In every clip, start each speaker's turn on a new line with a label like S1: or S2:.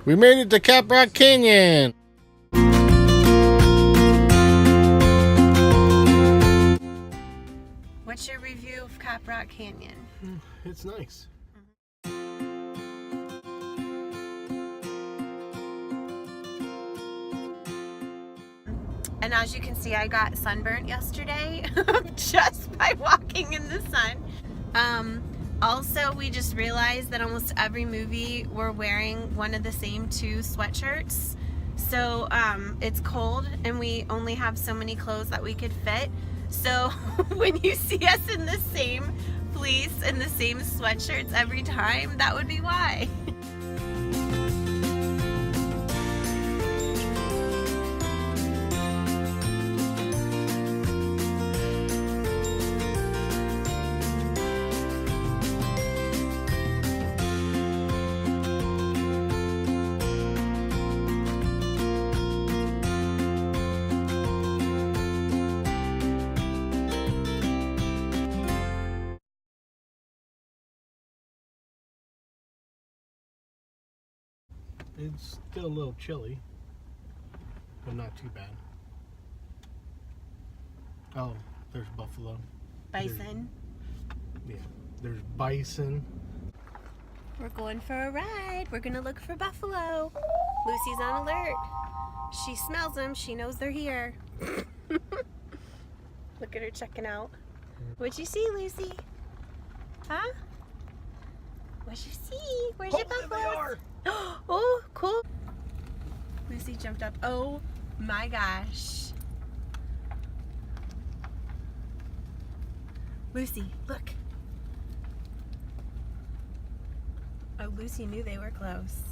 S1: We made it to Caprock Canyon.
S2: What's your review of Caprock Canyon?
S1: It's nice.
S2: And as you can see, I got sunburnt yesterday just by walking in the sun. Also, we just realized that almost every movie we're wearing one of the same two sweatshirts. So it's cold and we only have so many clothes that we could fit. So when you see us in the same fleece and the same sweatshirts every time, that would be why.
S1: It's still a little chilly, but not too bad. Oh, there's buffalo.
S2: Bison.
S1: There's bison.
S2: We're going for a ride. We're gonna look for buffalo. Lucy's on alert. She smells them. She knows they're here. Look at her checking out. What'd you see, Lucy? Huh? What'd you see? Where's your buffalo? Oh, cool. Lucy jumped up. Oh my gosh. Lucy, look. Oh, Lucy knew they were close.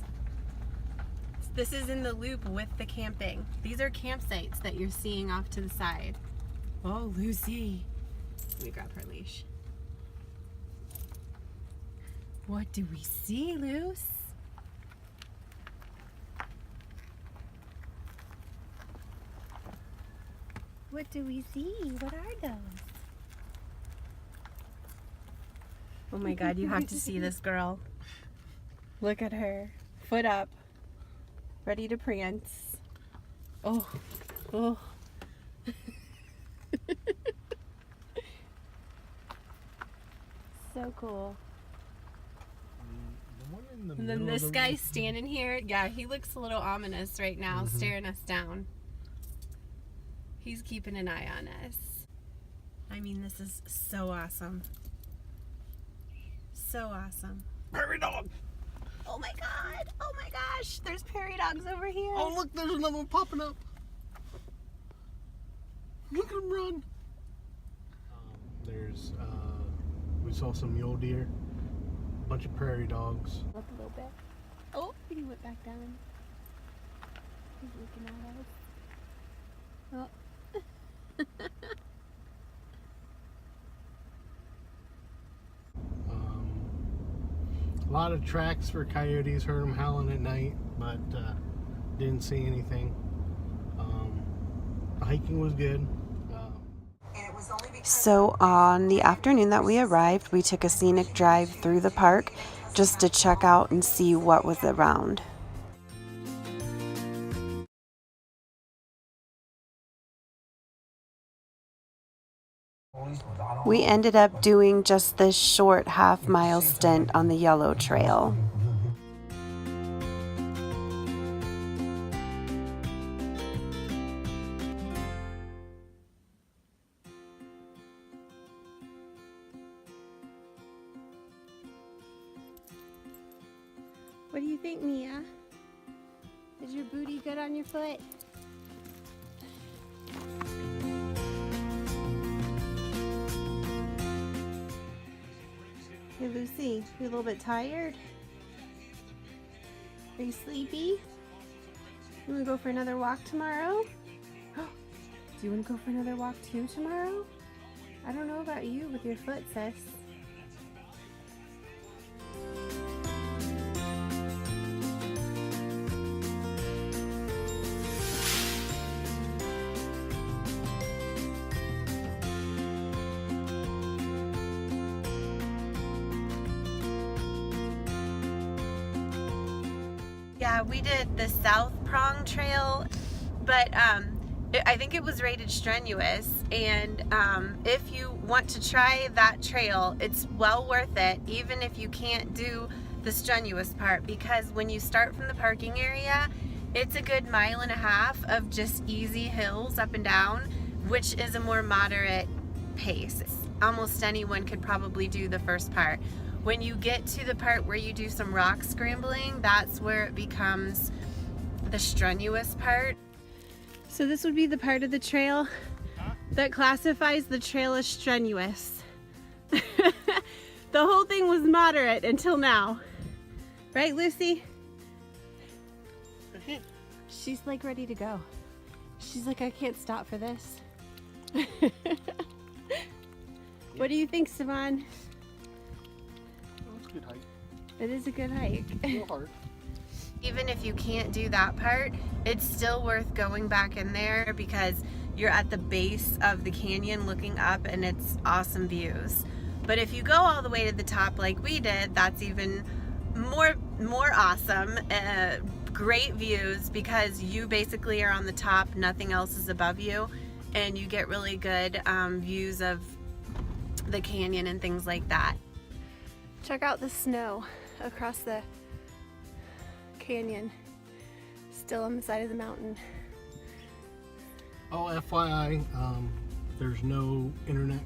S2: This is in the loop with the camping. These are campsites that you're seeing off to the side. Oh, Lucy. Let me grab her leash. What do we see, Luce? What do we see? What are those? Oh my God, you have to see this girl. Look at her. Foot up. Ready to prance. Oh. Oh. So cool. And then this guy's standing here. Yeah, he looks a little ominous right now, staring us down. He's keeping an eye on us. I mean, this is so awesome. So awesome.
S1: Prairie dog!
S2: Oh my God! Oh my gosh! There's prairie dogs over here.
S1: Oh look, there's another one popping up. Look at him run. We saw some mule deer, a bunch of prairie dogs.
S2: Up a little bit. Oh, he went back down. He's looking at us. Oh.
S1: A lot of tracks for coyotes, heard them howling at night, but didn't see anything. The hiking was good.
S3: So on the afternoon that we arrived, we took a scenic drive through the park just to check out and see what was around. We ended up doing just this short half-mile stint on the Yellow Trail.
S2: What do you think, Mia? Is your booty good on your foot? Hey, Lucy, you a little bit tired? Are you sleepy? You want to go for another walk tomorrow? Do you want to go for another walk too tomorrow? I don't know about you with your foot, sis. We did the South Prong Trail, but I think it was rated strenuous, and if you want to try that trail, it's well worth it, even if you can't do the strenuous part, because when you start from the parking area, it's a good 1.5 miles of just easy hills up and down, which is a more moderate pace. Almost anyone could probably do the first part. When you get to the part where you do some rock scrambling, that's where it becomes the strenuous part. So this would be the part of the trail that classifies the trail as strenuous. The whole thing was moderate until now. Right, Lucy? She's like ready to go. She's like, I can't stop for this. What do you think, Savon?
S1: It's a good hike.
S2: It is a good hike.
S1: A little hard.
S2: Even if you can't do that part, it's still worth going back in there because you're at the base of the canyon looking up and it's awesome views. But if you go all the way to the top like we did, that's even more awesome. Great views because you basically are on the top, nothing else is above you, and you get really good views of the canyon and things like that. Check out the snow across the canyon, still on the side of the mountain.
S1: Oh, FYI, there's no internet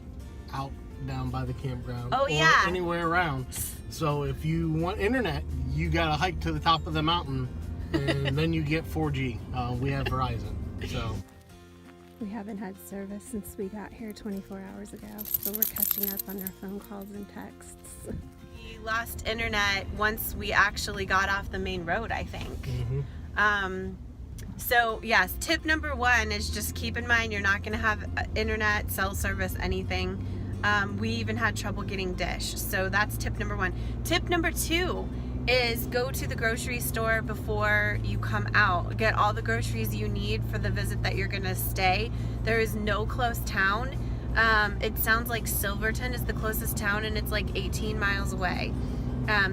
S1: out down by the campground
S2: Oh,
S1: or
S2: yeah.
S1: anywhere around. So if you want internet, you gotta hike to the top of the mountain, and then you get 4G. We have Verizon, so.
S2: We haven't had service since we got here 24 hours ago, so we're catching up on our phone calls and texts. We lost internet once we actually got off the main road, I think.
S1: Mm-hmm.
S2: So yes, tip number 1 is just keep in mind you're not going to have internet, cell service, anything. We even had trouble getting dish, so that's tip number 1. Tip number 2 is go to the grocery store before you come out. Get all the groceries you need for the visit that you're going to stay. There is no close town. It sounds like Silverton is the closest town, and it's like 18 miles away.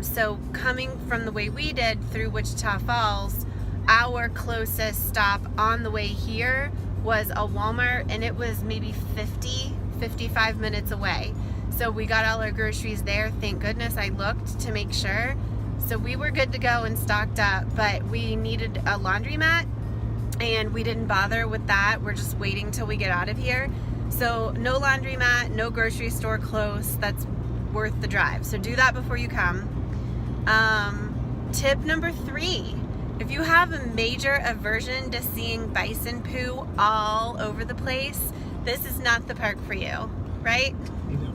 S2: So coming from the way we did through Wichita Falls, our closest stop on the way here was a Walmart, and it was maybe 55 minutes away. So we got all our groceries there. Thank goodness I looked to make sure. So we were good to go and stocked up, but we needed a laundromat, and we didn't bother with that. We're just waiting till we get out of here. So no laundromat, no grocery store close. That's worth the drive. So do that before you come. Tip number 3. If you have a major aversion to seeing bison poo all over the place, this is not the park for you, right?
S1: No.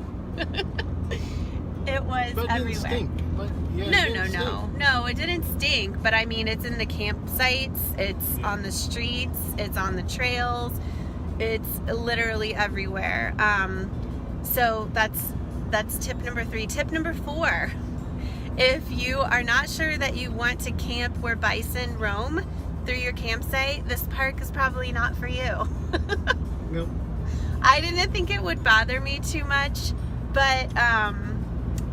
S2: It was
S1: But it
S2: everywhere.
S1: didn't stink. But, yeah, it didn't stink.
S2: No, it didn't stink, but I mean, it's in the campsites, it's on the streets, it's on the trails, it's literally everywhere. So that's tip number 3. Tip number 4, if you are not sure that you want to camp where bison roam through your campsite, this park is probably not for you.
S1: Nope.
S2: I didn't think it would bother me too much, but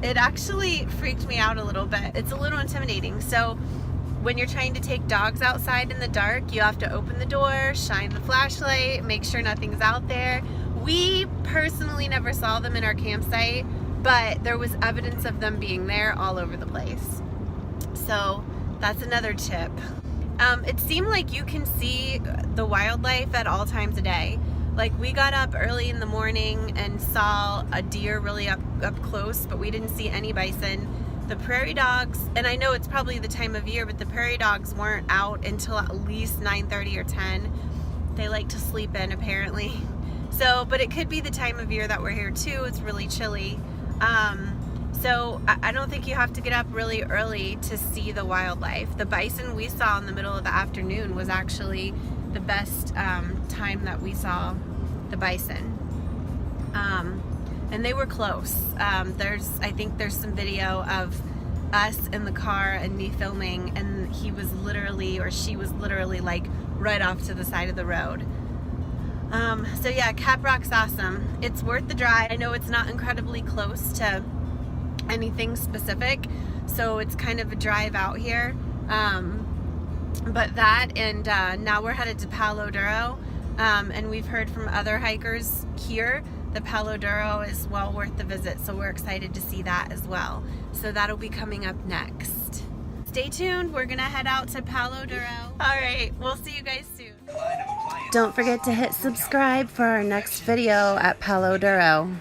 S2: it actually freaked me out a little bit. It's a little intimidating. So when you're trying to take dogs outside in the dark, you have to open the door, shine the flashlight, make sure nothing's out there. We personally never saw them in our campsite, but there was evidence of them being there all over the place. So that's another tip. It seemed like you can see the wildlife at all times of day. Like, we got up early in the morning and saw a deer really up close, but we didn't see any bison. The prairie dogs, and I know it's probably the time of year, but the prairie dogs weren't out until at least 9:30 or 10. They like to sleep in, apparently. So, but it could be the time of year that we're here too. It's really chilly. So I don't think you have to get up really early to see the wildlife. The bison we saw in the middle of the afternoon was actually the best time that we saw the bison. And they were close. I think there's some video of us in the car and me filming, and he was literally, or she was literally, like right off to the side of the road. So yeah, Caprock's awesome. It's worth the drive. I know it's not incredibly close to anything specific, so it's kind of a drive out here. But that, and now we're headed to Palo Duro, and we've heard from other hikers here that Palo Duro is well worth the visit, so we're excited to see that as well. So that'll be coming up next. Stay tuned, we're gonna head out to Palo Duro. All right, we'll see you guys soon.
S3: Don't forget to hit subscribe for our next video at Palo Duro.